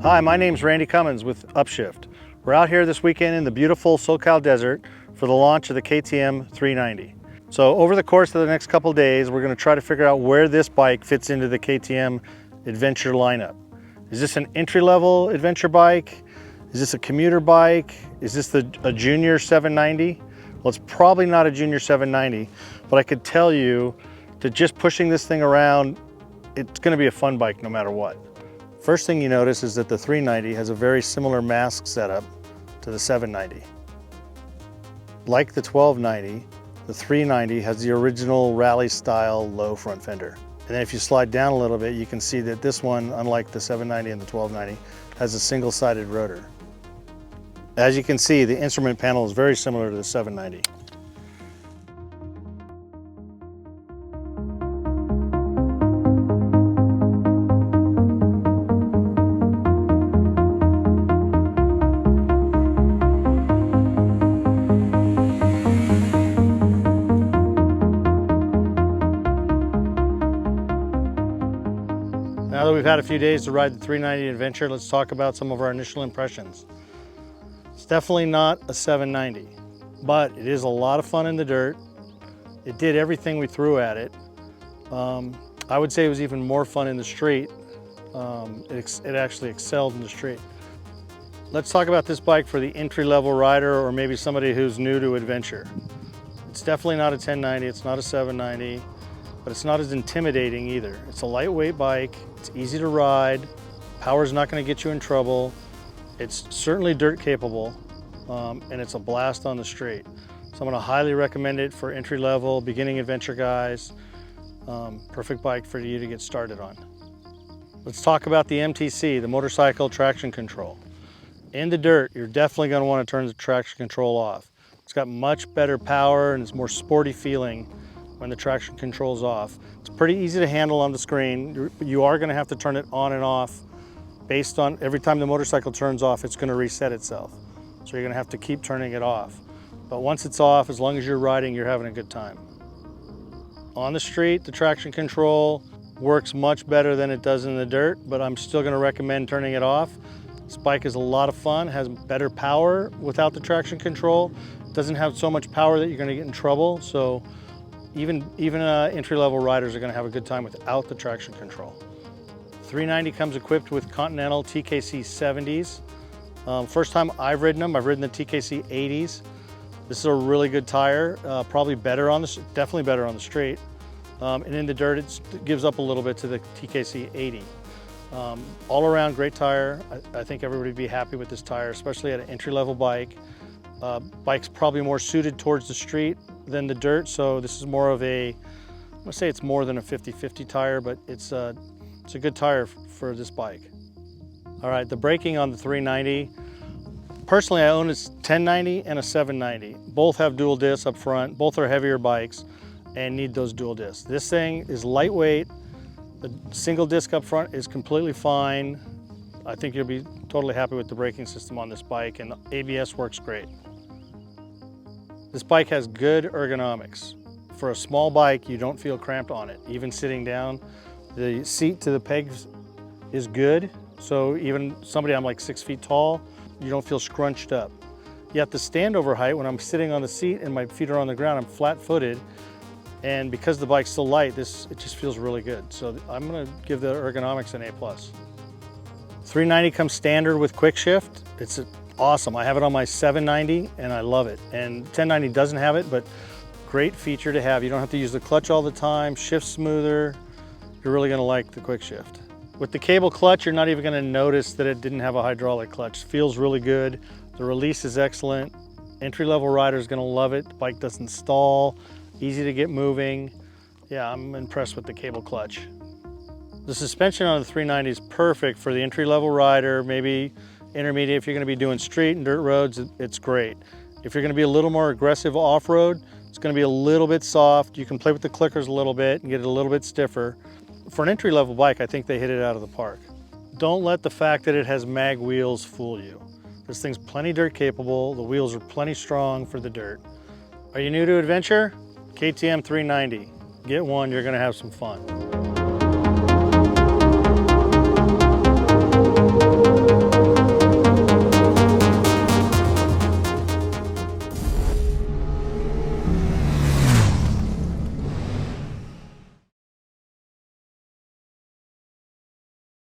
Hi, my name's Randy Cummins with Upshift. We're out here this weekend in the beautiful SoCal desert for the launch of the KTM 390. So over the course of the next couple days, we're going to try to figure out where this bike fits into the KTM adventure lineup. Is this an entry-level adventure bike? Is this a commuter bike? Is this a junior 790? Well, it's probably not a junior 790, but I could tell you that just pushing this thing around, it's going to be a fun bike no matter what. First thing you notice is that the 390 has a very similar mask setup to the 790. Like the 1290, the 390 has the original rally style low front fender. And then if you slide down a little bit, you can see that this one, unlike the 790 and the 1290, has a single-sided rotor. As you can see, the instrument panel is very similar to the 790. Now that we've had a few days to ride the 390 Adventure, let's talk about some of our initial impressions. It's definitely not a 790, but it is a lot of fun in the dirt. It did everything we threw at it. I would say it was even more fun in the street. It actually excelled in the street. Let's talk about this bike for the entry-level rider or maybe somebody who's new to adventure. It's definitely not a 1090, it's not a 790. But it's not as intimidating either. It's a lightweight bike, it's easy to ride, power's not gonna get you in trouble, it's certainly dirt capable, and it's a blast on the street. So I'm gonna highly recommend it for entry-level, beginning adventure guys. Perfect bike for you to get started on. Let's talk about the MTC, the motorcycle traction control. In the dirt, you're definitely gonna wanna turn the traction control off. It's got much better power and it's more sporty feeling when the traction control's off. It's pretty easy to handle on the screen. You are gonna have to turn it on and off based on every time the motorcycle turns off, it's gonna reset itself. So you're gonna have to keep turning it off. But once it's off, as long as you're riding, you're having a good time. On the street, the traction control works much better than it does in the dirt, but I'm still gonna recommend turning it off. This bike is a lot of fun, has better power without the traction control. It doesn't have so much power that you're gonna get in trouble. So even entry-level riders are going to have a good time without the traction control. 390 comes equipped with Continental TKC 70s. First time I've ridden them, I've ridden the TKC 80s. This is a really good tire, probably better on the, definitely better on the street. And in the dirt, it gives up a little bit to the TKC 80. All around great tire. I think everybody would be happy with this tire, especially at an entry-level bike. Bike's probably more suited towards the street than the dirt, so this is more of a, I'm gonna say it's more than a 50-50 tire, but it's a good tire for this bike. All right, the braking on the 390. Personally, I own a 1090 and a 790. Both have dual discs up front, both are heavier bikes and need those dual discs. This thing is lightweight. The single disc up front is completely fine. I think you'll be totally happy with the braking system on this bike, and the ABS works great. This bike has good ergonomics. For a small bike, you don't feel cramped on it. Even sitting down, the seat to the pegs is good. So even somebody, I'm like 6 feet tall, you don't feel scrunched up. Yet the standover height, when I'm sitting on the seat and my feet are on the ground, I'm flat-footed. And because the bike's so light, it just feels really good. So I'm gonna give the ergonomics an A+. 390 comes standard with quick shift. It's awesome. I have it on my 790 and I love it. And 1090 doesn't have it, but great feature to have. You don't have to use the clutch all the time, shift smoother. You're really gonna like the quick shift. With the cable clutch, you're not even gonna notice that it didn't have a hydraulic clutch. Feels really good. The release is excellent. Entry-level rider is gonna love it. The bike doesn't stall, easy to get moving. Yeah, I'm impressed with the cable clutch. The suspension on the 390 is perfect for the entry-level rider, maybe intermediate. If you're gonna be doing street and dirt roads, it's great. If you're gonna be a little more aggressive off-road, it's gonna be a little bit soft. You can play with the clickers a little bit and get it a little bit stiffer. For an entry-level bike, I think they hit it out of the park. Don't let the fact that it has mag wheels fool you. This thing's plenty dirt capable. The wheels are plenty strong for the dirt. Are you new to adventure? KTM 390. Get one, you're gonna have some fun.